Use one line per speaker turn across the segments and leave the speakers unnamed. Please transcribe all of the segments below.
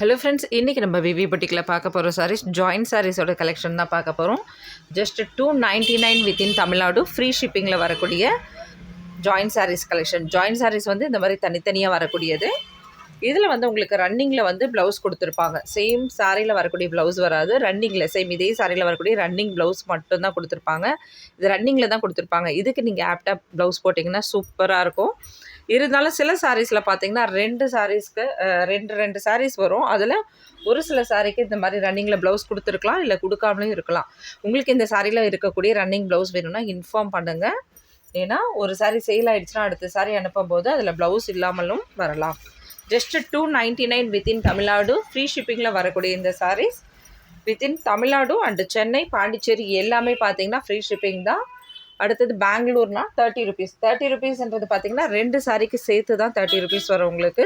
Hello friends, இன்றைக்கி நம்ம விவி புட்டிக்கில் பார்க்க போகிற சாரீஸ் ஜாயின்ட் சாரீஸோட கலெக்ஷன் தான் பார்க்க போகிறோம். ஜஸ்ட் $299 வித்தின் தமிழ்நாடு ஃப்ரீ ஷிப்பிங்கில் வரக்கூடிய joint sarees collection. Joint sarees வந்து இந்த மாதிரி தனித்தனியாக வரக்கூடியது. இதில் வந்து உங்களுக்கு ரன்னிங்கில் வந்து ப்ளவுஸ் கொடுத்துருப்பாங்க. சேம் சாரியில் வரக்கூடிய ப்ளவுஸ் வராது, ரன்னிங்கில் சேம் இதே சாரியில் வரக்கூடிய ரன்னிங் ப்ளவுஸ் மட்டும்தான் கொடுத்துருப்பாங்க. இது ரன்னிங்கில் தான் கொடுத்துருப்பாங்க. இதுக்கு நீங்கள் ஆப்டாக ப்ளவுஸ் போட்டிங்கன்னா சூப்பராக இருக்கும். இருந்தாலும் சில சாரீஸில் பார்த்தீங்கன்னா ரெண்டு சாரீஸ்க்கு ரெண்டு சாரீஸ் வரும். அதில் ஒரு சில சாரீக்கு இந்த மாதிரி ரன்னிங்கில் ப்ளவுஸ் கொடுத்துருக்கலாம், இல்லை கொடுக்காமலும் இருக்கலாம். உங்களுக்கு இந்த சாரியில் இருக்கக்கூடிய ரன்னிங் ப்ளவுஸ் வேணும்னா இன்ஃபார்ம் பண்ணுங்கள். ஏன்னா ஒரு சாரீ சேல் ஆகிடுச்சுன்னா அடுத்த சாரீ அனுப்பும்போது அதில் ப்ளவுஸ் இல்லாமலும் வரலாம். ஜஸ்ட் $299 வித்தின் தமிழ்நாடு ஃப்ரீ ஷிப்பிங்கில் வரக்கூடிய இந்த சாரீஸ் வித்தின் தமிழ்நாடு அண்டு சென்னை, பாண்டிச்சேரி எல்லாமே பார்த்தீங்கன்னா ஃப்ரீ ஷிப்பிங் தான். அடுத்தது பெங்களூர்னா ₹30 பார்த்தீங்கன்னா ரெண்டு சாரிக்கு சேர்த்து தான் ₹30 வரும் உங்களுக்கு.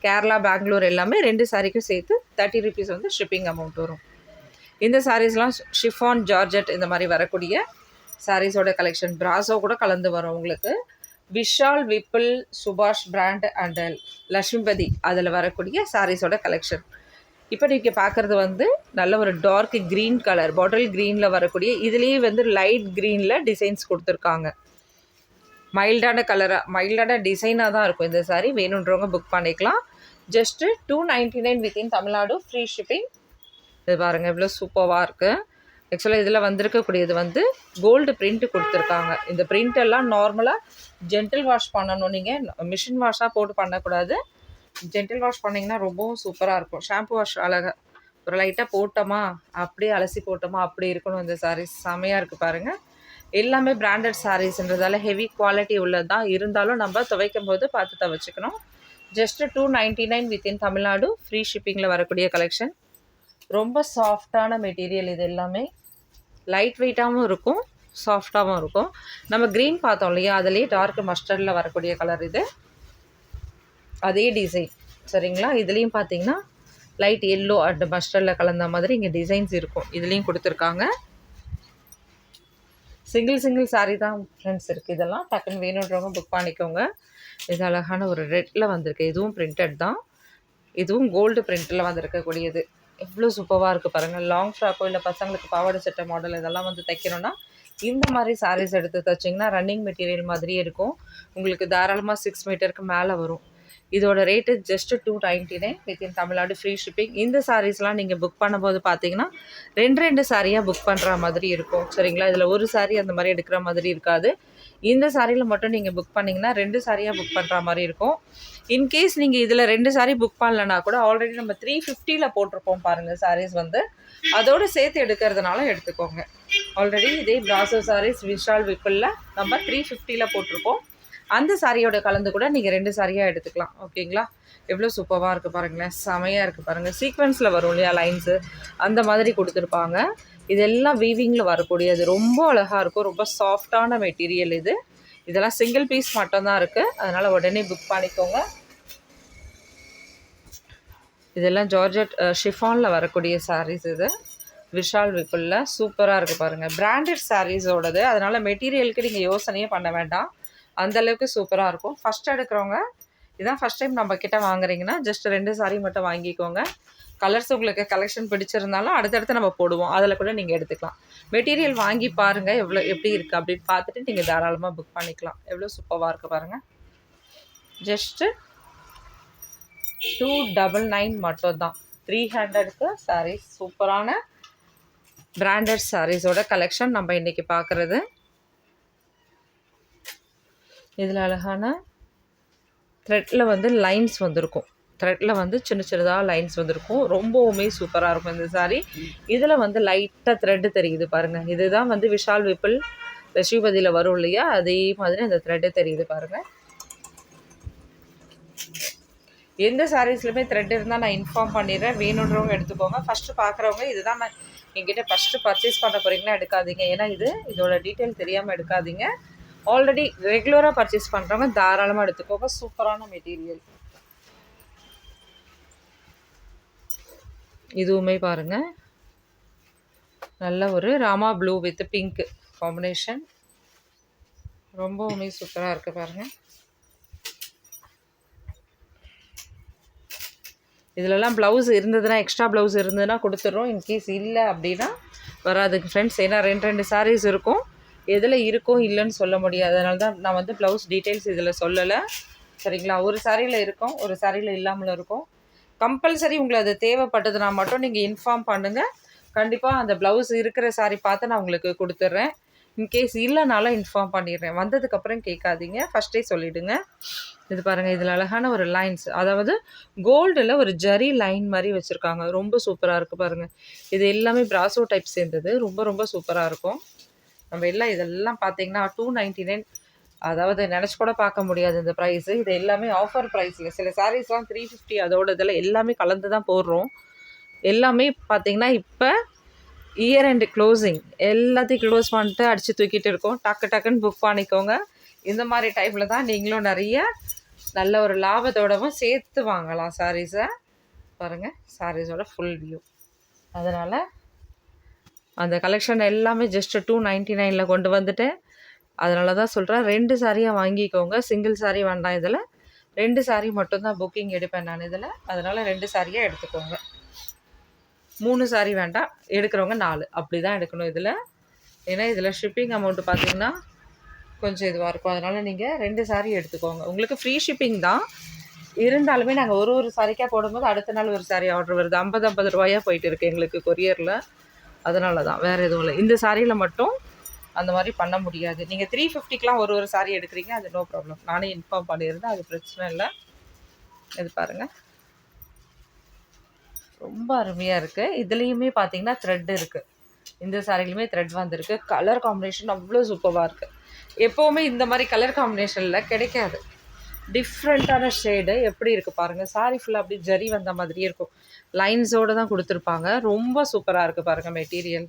கேரளா, பெங்களூர் எல்லாமே ரெண்டு சாரிக்கும் சேர்த்து ₹30 வந்து ஷிப்பிங் அமௌண்ட் வரும். இந்த சாரீஸ்லாம் ஷிஃபான், ஜார்ஜெட் இந்த மாதிரி வரக்கூடிய சாரீஸோட கலெக்ஷன். பிராசோ கூட கலந்து வரும் உங்களுக்கு. விஷால், விப்பிள், சுபாஷ் பிராண்ட் அண்ட் லட்சுமிபதி அதில் வரக்கூடிய சாரீஸோட கலெக்ஷன். இப்போ நீங்கள் பார்க்குறது வந்து நல்ல ஒரு டார்க் க்ரீன் கலர், பாட்டில் க்ரீனில் வரக்கூடிய, இதுலேயே வந்து லைட் க்ரீனில் டிசைன்ஸ் கொடுத்துருக்காங்க. மைல்டான கலராக, மைல்டான டிசைனாக தான் இருக்கும் இந்த சாரீ. வேணுன்றவங்க புக் பண்ணிக்கலாம். Just $299 within Tamil Nadu free shipping. இது பாருங்கள் எவ்வளோ சூப்பராக இருக்குது. ஆக்சுவலாக இதில் வந்திருக்கக்கூடியது வந்து கோல்டு பிரிண்ட் கொடுத்துருக்காங்க. இந்த பிரிண்டெல்லாம் நார்மலாக ஜென்டில் வாஷ் பண்ணணும். நீங்கள் மிஷின் வாஷாக போட்டு பண்ணக்கூடாது. ஜென்டில் வாஷ் பண்ணிங்கன்னா ரொம்பவும் சூப்பராக இருக்கும். ஷாம்பு வாஷ் அழகாக ஒரு லைட்டாக போட்டோமா அப்படியே அலசி போட்டோமா அப்படி இருக்கணும். இந்த சாரீஸ் செமையாக இருக்குது பாருங்கள். எல்லாமே பிராண்டட் சாரீஸ்ன்றதால ஹெவி குவாலிட்டி உள்ளது தான். இருந்தாலும் நம்ம துவைக்கும் போது பார்த்து துவைச்சிக்கணும். ஜஸ்ட்டு $299 வித்தின் தமிழ்நாடு ஃப்ரீ ஷிப்பிங்கில் வரக்கூடிய கலெக்ஷன். ரொம்ப சாஃப்டான மெட்டீரியல். இது எல்லாமே லைட் வெயிட்டாகவும் இருக்கும், சாஃப்டாகவும் இருக்கும். நம்ம க்ரீன் பார்த்தோம் இல்லையா, அதிலே டார்க் மஸ்டர்டில் வரக்கூடிய கலர் இது. அதே டிசைன் சரிங்களா. இதுலேயும் பார்த்தீங்கன்னா லைட் எல்லோ அண்ட் மஸ்டர்டில் கலந்த மாதிரி இங்கே டிசைன்ஸ் இருக்கும். இதுலேயும் கொடுத்துருக்காங்க. சிங்கிள் சாரீ தான் ஃப்ரெண்ட்ஸ் இருக்குது. இதெல்லாம் டக்குன்னு வேணுன்றவங்க புக் பண்ணிக்கோங்க. இது அழகான ஒரு ரெட்டில் வந்திருக்கு. இதுவும் பிரிண்டட் தான். இதுவும் கோல்டு பிரிண்டில் வந்திருக்கக்கூடியது. எவ்வளோ சூப்பராக இருக்குது பாருங்கள். லாங் ஃப்ராக்கோ இல்லை பசங்களுக்கு பாவாடை சட்டை மாடல் இதெல்லாம் வந்து தைக்கணும்னா இந்த மாதிரி சாரீஸ் எடுத்து தைச்சிங்கன்னா ரன்னிங் மெட்டீரியல் மாதிரியே இருக்கும். உங்களுக்கு தாராளமாக 6 மீட்டருக்கு மேலே வரும். இதோட rate just $299 within Tamil Nadu free shipping. இந்த சாரீஸ்லாம் நீங்கள் புக் பண்ணும்போது பார்த்தீங்கன்னா ரெண்டு சாரியாக புக் பண்ணுற மாதிரி இருக்கும் சரிங்களா. இதில் ஒரு சாரீ அந்த மாதிரி எடுக்கிற மாதிரி இருக்காது. இந்த சாரியில் மட்டும் நீங்கள் புக் பண்ணிங்கன்னா 2 சாரியாக புக் பண்ணுற மாதிரி இருக்கும். இன்கேஸ் நீங்கள் இதில் 2 சாரீ புக் பண்ணலன்னா கூட ஆல்ரெடி நம்ம 350 போட்டிருப்போம் பாருங்கள் சாரீஸ் வந்து. அதோடு சேர்த்து எடுக்கிறதுனால எடுத்துக்கோங்க. ஆல்ரெடி இதே பிராசோ சாரீஸ் விஷால் விப்பிளில் நம்ம 350 போட்டிருப்போம். அந்த சாரியோட கலந்து கூட நீங்கள் 2 சாரியாக எடுத்துக்கலாம். ஓகேங்களா. எவ்வளோ சூப்பராக இருக்குது பாருங்களேன். செமையாக இருக்குது பாருங்கள். சீக்வன்ஸில் வரும் இல்லையா லைன்ஸு, அந்த மாதிரி கொடுத்துருப்பாங்க. இதெல்லாம் வீவிங்கில் வரக்கூடியது. ரொம்ப அழகாக இருக்கும். ரொம்ப சாஃப்டான மெட்டீரியல் இது. இதெல்லாம் சிங்கிள் பீஸ் மட்டும்தான் இருக்குது. அதனால் உடனே புக் பண்ணிக்கோங்க. இதெல்லாம் ஜார்ஜெட் ஷிஃபானில் வரக்கூடிய சாரீஸ். இது விஷால் விப்பிளில் சூப்பராக இருக்குது பாருங்கள். பிராண்டட் சாரீஸோடது. அதனால் மெட்டீரியலுக்கு நீங்கள் யோசனையே பண்ண வேண்டாம். அந்தளவுக்கு சூப்பராக இருக்கும். ஃபஸ்ட் எடுக்கிறவங்க இதான் ஃபஸ்ட் டைம் நம்ம கிட்டே வாங்குறீங்கன்னா ஜஸ்ட் 2 சாரீ மட்டும் வாங்கிக்கோங்க. கலர்ஸ் உங்களுக்கு கலெக்ஷன் பிடிச்சிருந்தாலும் அடுத்தடுத்து நம்ம போடுவோம், அதில் கூட நீங்கள் எடுத்துக்கலாம். மெட்டீரியல் வாங்கி பாருங்கள் எப்படி இருக்குது அப்படின்னு பார்த்துட்டு நீங்கள் தாராளமாக புக் பண்ணிக்கலாம். எவ்வளோ சூப்பராக இருக்குது பாருங்கள். ஜஸ்ட்டு $299 மட்டும்தான். 300க்கு சாரீஸ். சூப்பரான பிராண்டட் சாரீஸோட கலெக்ஷன் நம்ம இன்றைக்கி பார்க்குறது. இதில் அழகான த்ரெட்டில் வந்து லைன்ஸ் வந்திருக்கும். த்ரெட்டில் வந்து சின்னதாக லைன்ஸ் வந்திருக்கும். ரொம்பவுமே சூப்பராக இருக்கும் இந்த சாரீ. இதில் வந்து லைட்டாக த்ரெட்டு தெரியுது பாருங்கள். இதுதான் வந்து விஷால் விப்பிள் லட்சுமிபதியில் வரும் இல்லையா, அதே மாதிரி அந்த த்ரெட்டு தெரியுது பாருங்கள். எந்த சாரீஸ்லையுமே த்ரெட் இருந்தால் நான் இன்ஃபார்ம் பண்ணிடுறேன். வேணுன்றவங்க எடுத்துக்கோங்க. ஃபஸ்ட்டு பார்க்குறவங்க இதுதான் நான் என்கிட்ட ஃபஸ்ட்டு பர்ச்சேஸ் பண்ண போகிறீங்கன்னா எடுக்காதீங்க. ஏன்னா இதோட டீட்டெயில் தெரியாமல் எடுக்காதீங்க. ஆல்ரெடி ரெகுலராக பர்ச்சேஸ் பண்ணுறவங்க தாராளமாக எடுத்துக்கோங்க. சூப்பரான மெட்டீரியல். இதுவுமே பாருங்கள் நல்ல ஒரு Rama blue with pink combination. ரொம்பவுமே சூப்பராக இருக்குது பாருங்கள். இதிலலாம் ப்ளவுஸ் இருந்ததுன்னா, எக்ஸ்ட்ரா ப்ளவுஸ் இருந்ததுன்னா கொடுத்துட்றோம். இன்கேஸ் இல்லை அப்படின்னா வராதுங்க ஃப்ரெண்ட்ஸ். ஏன்னா 2 சாரீஸ் இருக்கும். எதில் இருக்கும் இல்லைன்னு சொல்ல முடியாது. அதனால தான் நான் வந்து ப்ளவுஸ் டீட்டெயில்ஸ் இதில் சொல்லலை. சரிங்களா? ஒரு சாரியில் இருக்கும், ஒரு சாரியில் இல்லாமல் இருக்கும். கம்பல்சரி உங்களுக்கு அது தேவைப்பட்டதுனா மட்டும் நீங்கள் இன்ஃபார்ம் பண்ணுங்கள். கண்டிப்பாக அந்த ப்ளவுஸ் இருக்கிற சாரி பார்த்து நான் உங்களுக்கு கொடுத்துட்றேன். இன்கேஸ் இல்லைனாலும் இன்ஃபார்ம் பண்ணிடுறேன். வந்ததுக்கப்புறம் கேட்காதீங்க, ஃபஸ்ட்டே சொல்லிவிடுங்க. இது பாருங்கள், இதில் அழகான ஒரு லைன்ஸ், அதாவது கோல்டில் ஒரு ஜரி லைன் மாதிரி வச்சுருக்காங்க. ரொம்ப சூப்பராக இருக்குது பாருங்கள். இது எல்லாமே பிராசோ டைப் சேர்ந்தது. ரொம்ப ரொம்ப சூப்பராக இருக்கும். நம்ம எல்லாம் இதெல்லாம் பார்த்தீங்கன்னா 299, அதாவது நினச்சி கூட பார்க்க முடியாது இந்த ப்ரைஸு. இது எல்லாமே ஆஃபர் ப்ரைஸில். சில சாரீஸ்லாம் 350, அதோட இதில் எல்லாமே கலந்து தான் போடுறோம். எல்லாமே பார்த்திங்கன்னா இப்போ இயர் எண்டு க்ளோசிங், எல்லாத்தையும் க்ளோஸ் பண்ணிட்டு அடித்து தூக்கிட்டு இருக்கோம். டக்குன்னு புக் பண்ணிக்கோங்க. இந்த மாதிரி டைமில் தான் நீங்களும் நிறைய நல்ல ஒரு லாபத்தோடவும் சேர்த்து வாங்கலாம் சாரீஸை. பாருங்கள், சாரீஸோட ஃபுல் வியூ. அதனால் அந்த கலெக்ஷன் எல்லாமே ஜஸ்ட் 299 கொண்டு வந்துட்டேன். அதனால தான் சொல்கிறேன், 2 சாரியாக வாங்கிக்கோங்க. சிங்கிள் சாரீ வேண்டாம். இதில் 2 சாரீ மட்டும்தான் புக்கிங் எடுப்பேன் நான் இதில். அதனால் 2 சாரியாக எடுத்துக்கோங்க. 3 சாரீ வேண்டாம், எடுக்கிறவங்க 4 அப்படி தான் எடுக்கணும் இதில். ஏன்னா இதில் ஷிப்பிங் அமௌண்ட்டு பார்த்திங்கன்னா கொஞ்சம் இதுவாக இருக்கும். அதனால் நீங்கள் 2 சாரீ எடுத்துக்கோங்க. உங்களுக்கு ஃப்ரீ ஷிப்பிங் தான் இருந்தாலுமே நாங்கள் ஒரு சாரிக்காக போடும்போது அடுத்த நாள் ஒரு சாரீ ஆர்டர் வருது. 50 ரூபாயாக போயிட்டு இருக்குது எங்களுக்கு கொரியரில். அதனால தான், வேறு எதுவும் இல்லை. இந்த சாரியில் மட்டும் அந்த மாதிரி பண்ண முடியாது. நீங்கள் 350க்கெலாம் ஒரு சாரீ எடுக்கிறீங்க, அது நோ ப்ராப்ளம். நானே இன்ஃபார்ம் பண்ணியிருந்தேன், அது பிரச்சனை இல்லை. இது பாருங்கள், ரொம்ப அருமையாக இருக்குது. இதுலேயுமே பார்த்தீங்கன்னா த்ரெட் இருக்குது. இந்த சாரிலையுமே த்ரெட் வந்திருக்கு. கலர் காம்பினேஷன் அவ்வளோ சூப்பராக இருக்குது. எப்போவுமே இந்த மாதிரி கலர் காம்பினேஷனில் கிடைக்காது. டிஃப்ரெண்ட்டான ஷேடு எப்படி இருக்குது பாருங்கள். சாரி ஃபுல்லாக அப்படி ஜரி வந்த மாதிரியே இருக்கும். லைன்ஸோடு தான் கொடுத்துருப்பாங்க. ரொம்ப சூப்பராக இருக்குது பாருங்கள் material.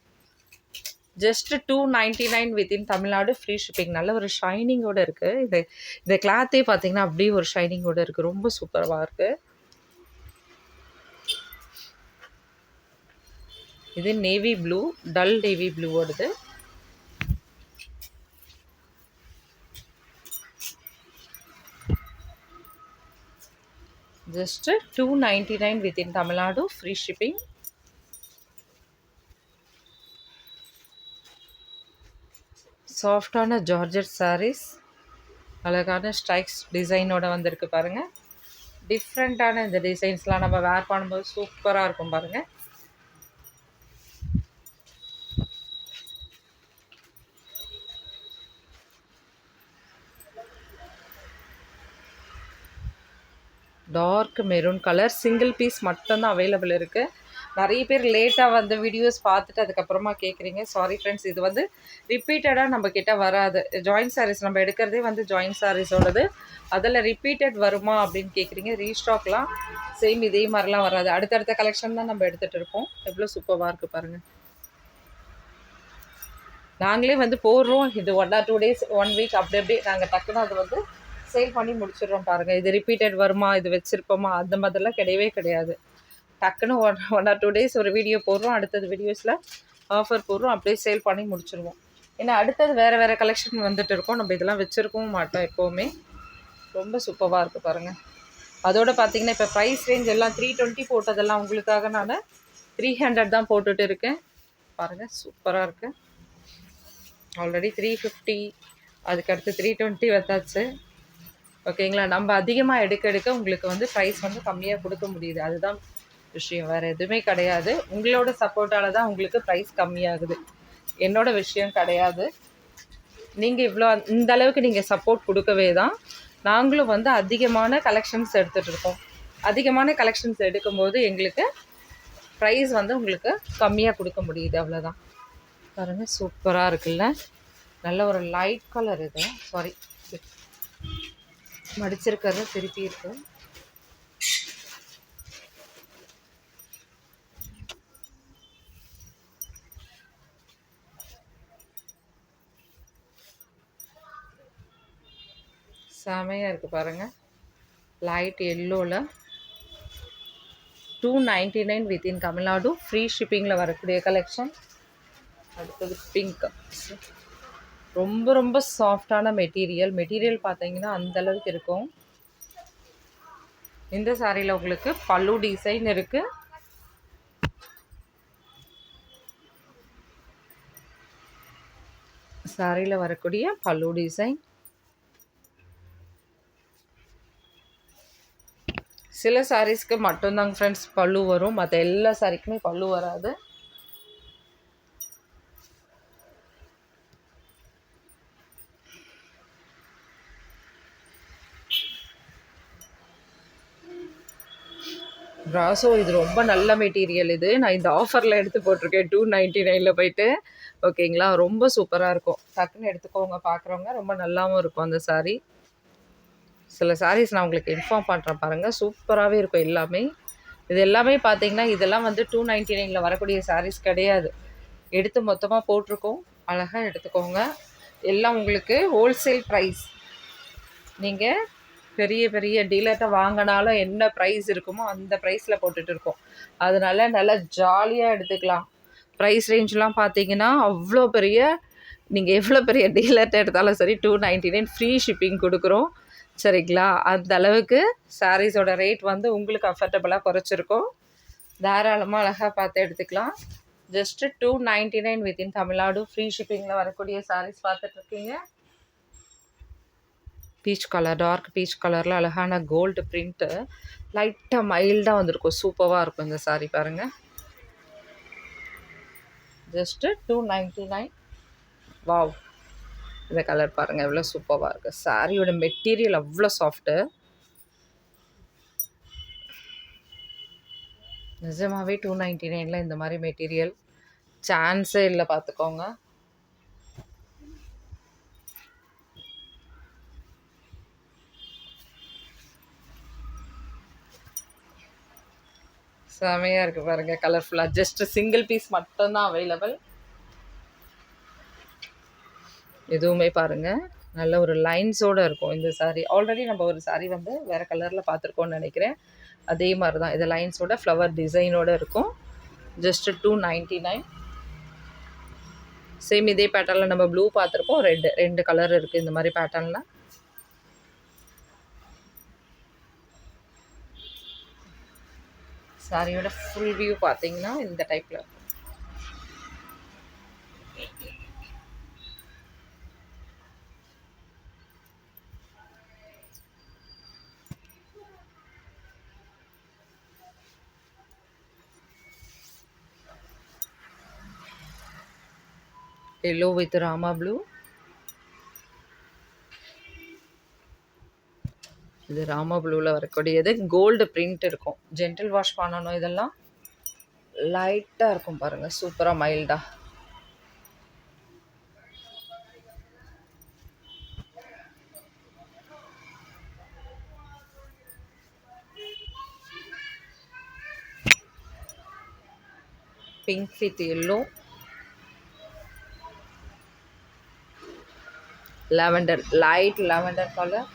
Just 299 within Tamil Nadu, free shipping. நல்ல ஒரு ஷைனிங்கோடு இருக்குது. இந்த கிளாத்தே பார்த்தீங்கன்னா அப்படியே ஒரு ஷைனிங்கோடு இருக்குது. ரொம்ப சூப்பராக இருக்குது. இது நேவி ப்ளூ, டல் நேவி ப்ளூவோடது. Just 299 within Tamil Nadu, free shipping. சாஃப்டான ஜார்ஜெட் சாரீஸ், அழகான ஸ்ட்ரைக்ஸ் டிசைனோட வந்திருக்கு பாருங்கள். டிஃப்ரெண்ட்டான இந்த டிசைன்ஸ்லாம் நம்ம வேர் பண்ணும்போது சூப்பராக இருக்கும் பாருங்கள். Dark maroon colour, single piece மட்டும்தான் அவைலபிள் இருக்குது. நிறைய பேர் லேட்டாக வந்து வீடியோஸ் பார்த்துட்டு அதுக்கப்புறமா கேட்குறீங்க. சாரி ஃப்ரெண்ட்ஸ், இது வந்து ரிப்பீட்டடாக நம்மக்கிட்ட வராது. ஜாயின்ட் சாரீஸ் நம்ம எடுக்கிறதே வந்து ஜாயின்ட் சாரீஸோடது. அதில் ரிப்பீட்டட் வருமா அப்படின்னு கேட்குறீங்க. ரீஸ்டாக்லாம் சேம் இதே மாதிரிலாம் வராது. அடுத்தடுத்த கலெக்ஷன் தான் நம்ம எடுத்துகிட்டு இருப்போம். எவ்வளோ சூப்பராக இருக்குது பாருங்கள். நாங்களே வந்து போடுறோம். இது 1 or 2 days, 1 week அப்படி நாங்கள் டக்குன்னு அது வந்து சேல் பண்ணி முடிச்சிடுறோம் பாருங்கள். இது ரிப்பீட்டட் வருமா, இது வச்சுருப்போமா, அந்த மாதிரிலாம் கிடையவே கிடையாது. டக்குன்னு 1 or 2 days ஒரு வீடியோ போடுறோம். அடுத்தது வீடியோஸில் ஆஃபர் போடுறோம். அப்படியே சேல் பண்ணி முடிச்சிடுவோம். ஏன்னா அடுத்தது வேறு கலெக்ஷன் வந்துட்டு இருக்கோம். நம்ம இதெல்லாம் வச்சுருக்கவும் மாட்டோம் எப்போவுமே. ரொம்ப சூப்பராக இருக்குது பாருங்கள். அதோடு பார்த்திங்கன்னா இப்போ ப்ரைஸ் ரேஞ்ச் எல்லாம் 320 போட்டதெல்லாம் உங்களுக்காக நான் 300 தான் போட்டுட்டு இருக்கேன். பாருங்கள், சூப்பராக இருக்குது. ஆல்ரெடி 350, அதுக்கடுத்து 320 வந்தாச்சு. ஓகேங்களா? நம்ம அதிகமாக எடுக்க உங்களுக்கு வந்து ப்ரைஸ் வந்து கம்மியாக கொடுக்க முடியுது. அதுதான் விஷயம், வேறு எதுவுமே கிடையாது. உங்களோட சப்போர்ட்டால் தான் உங்களுக்கு ப்ரைஸ் கம்மியாகுது. என்னோட விஷயம் கிடையாது. நீங்கள் இந்த அளவுக்கு நீங்கள் சப்போர்ட் கொடுக்கவே தான் நாங்களும் வந்து அதிகமான கலெக்ஷன்ஸ் எடுத்துகிட்டு இருக்கோம். அதிகமான கலெக்ஷன்ஸ் எடுக்கும்போது எங்களுக்கு ப்ரைஸ் வந்து உங்களுக்கு கம்மியாக கொடுக்க முடியுது, அவ்வளோதான். பாருங்கள், சூப்பராக இருக்குல்ல? நல்ல ஒரு லைட் கலர். இது சாரி, மடிச்சிருக்கிறது திருப்பி இருக்கு. செமையாக இருக்குது பாருங்கள். லைட் எல்லோவில் 299 வித்தின் தமிழ்நாடு, ஃப்ரீ ஷிப்பிங்கில் வரக்கூடிய கலெக்ஷன். அடுத்தது பிங்க். ரொம்ப ரொம்ப சாஃப்டான மெட்டீரியல் பார்த்தீங்கன்னா அந்தளவுக்கு இருக்கும். இந்த சாரியில் உங்களுக்கு பல்லு டிசைன் இருக்குது. சாரியில் வரக்கூடிய பல்லு டிசைன். சில சாரீஸ்க்கு மட்டும்தாங்க ஃப்ரெண்ட்ஸ் பல்லு வரும், மற்ற எல்லா சாரிக்குமே பல்லு வராது. ப்ராசோ இது ரொம்ப நல்ல மெட்டீரியல். இது நான் இந்த ஆஃபரில் எடுத்து போட்டிருக்கேன் 299 போயிட்டு. ஓகேங்களா, ரொம்ப சூப்பராக இருக்கும். டக்குன்னு எடுத்துக்கோங்க பார்க்குறவங்க. ரொம்ப நல்லாவும் இருக்கும் அந்த சாரீ. சில சாரீஸ் நான் உங்களுக்கு இன்ஃபார்ம் பண்ணுறேன் பாருங்கள், சூப்பராகவே இருக்கும் எல்லாமே. இது எல்லாமே பார்த்தீங்கன்னா இதெல்லாம் வந்து 299 வரக்கூடிய சாரீஸ் கிடையாது. எடுத்து மொத்தமாக போட்டிருக்கோம், அழகாக எடுத்துக்கோங்க. எல்லாம் உங்களுக்கு ஹோல்சேல் ப்ரைஸ். நீங்கள் பெரிய பெரிய டீலர்கிட்ட வாங்கினாலும் என்ன ப்ரைஸ் இருக்குமோ அந்த ப்ரைஸில் போட்டுட்டு இருக்கோம். அதனால நல்லா ஜாலியாக எடுத்துக்கலாம். ப்ரைஸ் ரேஞ்செலாம் பார்த்தீங்கன்னா அவ்வளோ பெரிய, நீங்கள் எவ்வளோ பெரிய டீலர்கிட்ட எடுத்தாலும் சரி 299 ஃப்ரீ ஷிப்பிங் கொடுக்குறோம். சரிங்களா, அந்த அளவுக்கு சாரீஸோட ரேட் வந்து உங்களுக்கு அஃபர்டபுளாக குறைச்சிருக்கோம். தாராளமாக அழகாக பார்த்து எடுத்துக்கலாம். ஜஸ்ட்டு 299 வித்தின் தமிழ்நாடு ஃப்ரீ ஷிப்பிங்கில் வரக்கூடிய சாரீஸ் பார்த்துட்ருக்கீங்க. பீச் கலர், டார்க் பீச் கலரில் அழகான கோல்டு பிரிண்ட்டு, லைட்டாக மைல்டாக வந்திருக்கும். சூப்பராக இருக்கும் இந்த சாரீ பாருங்கள். ஜஸ்ட்டு 299. வாவ், இந்த கலர் பாருங்கள் எவ்வளோ சூப்பராக இருக்குது. சாரியோட மெட்டீரியல் அவ்வளோ சாஃப்ட்டு. நிஜமாகவே 299 இந்த மாதிரி மெட்டீரியல் சான்ஸே இல்லை, பார்த்துக்கோங்க. செமையாக இருக்குது பாருங்கள், கலர்ஃபுல்லாக. ஜஸ்ட் சிங்கிள் பீஸ் மட்டும்தான் அவைலபிள். எதுவுமே பாருங்கள் நல்ல ஒரு லைன்ஸோடு இருக்கும் இந்த சாரீ. ஆல்ரெடி நம்ம ஒரு சாரீ வந்து வேறு கலரில் பார்த்துருக்கோன்னு நினைக்கிறேன். அதே மாதிரி தான் இது லைன்ஸோட ஃப்ளவர் டிசைனோடு இருக்கும். ஜஸ்ட்டு 299. சேம் இதே பேட்டர்னில் நம்ம ப்ளூ பார்த்துருக்கோம், ரெண்டு கலர் இருக்குது இந்த மாதிரி பேட்டர்னில். சாரியோட ஃபுல் வியூ பார்த்தீங்கன்னா இந்த டைப்பில். Yellow with rama blue. இது ராமா ப்ளூவில் வரக்கூடியது. கோல்டு பிரிண்ட் இருக்கும். ஜென்டில் வாஷ் பண்ணணும். இதெல்லாம் லைட்டாக இருக்கும் பாருங்கள், சூப்பராக மைல்டாக. Pink with yellow, lavender, light lavender colour.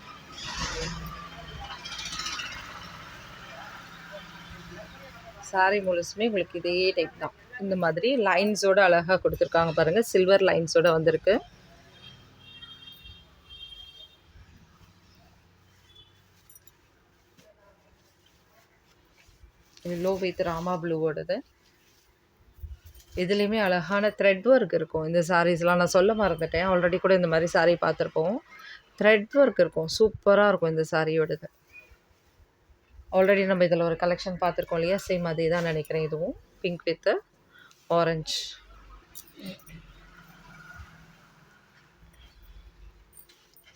Sari முழுசுமே உங்களுக்கு இதே டைப் தான். இந்த மாதிரி லைன்ஸோடு அழகாக கொடுத்துருக்காங்க பாருங்கள், சில்வர் லைன்ஸோடு வந்திருக்கு. எல்லோ வித் ராமா ப்ளூவோடது. இதுலேயுமே அழகான த்ரெட் ஒர்க் இருக்கும். இந்த சாரீஸ்லாம் நான் சொல்ல மறந்துட்டேன், ஆல்ரெடி கூட இந்த மாதிரி சாரீ பார்த்துருப்போம். த்ரெட் ஒர்க் இருக்கும், சூப்பராக இருக்கும் இந்த சாரியோடது. ஆல்ரெடி நம்ம இதில் ஒரு கலெக்ஷன் பார்த்துருக்கோம் இல்லையா, சேம் அதே தான் நினைக்கிறேன். இதுவும் பிங்க் வித் ஆரஞ்சு.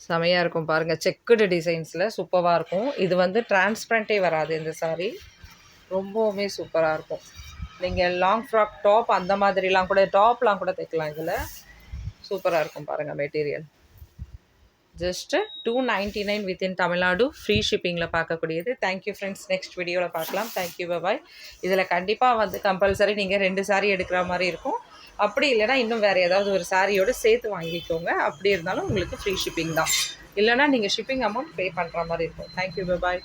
செமையாக இருக்கும் பாருங்கள், செக்குடு டிசைன்ஸில் சூப்பராக இருக்கும். இது வந்து டிரான்ஸ்பரண்ட்டே வராது இந்த சாரீ, ரொம்பவுமே சூப்பராக இருக்கும். நீங்கள் லாங் ஃப்ராக் டாப் அந்த மாதிரிலாம் கூட, டாப்லாம் கூட தைக்கலாம் இதில். சூப்பராக இருக்கும் பாருங்கள் material. Just 299 within Tamil Nadu free ஷிப்பிங்கில் பார்க்கக்கூடியது. தேங்க்யூ ஃப்ரெண்ட்ஸ், நெக்ஸ்ட் வீடியோவில் பார்க்கலாம். Thank you, bye. இதில் கண்டிப்பாக வந்து கம்பல்சரி நீங்கள் 2 சாரீ எடுக்கிற மாதிரி இருக்கும். அப்படி இல்லைனா இன்னும் வேறு ஏதாவது ஒரு சாரியோடு சேர்த்து வாங்கிக்கோங்க. அப்படி இருந்தாலும் உங்களுக்கு ஃப்ரீ ஷிப்பிங் தான். இல்லைனா நீங்கள் ஷிப்பிங் அமௌண்ட் பே பண்ணுற மாதிரி இருக்கும். தேங்க்யூ, பாய்.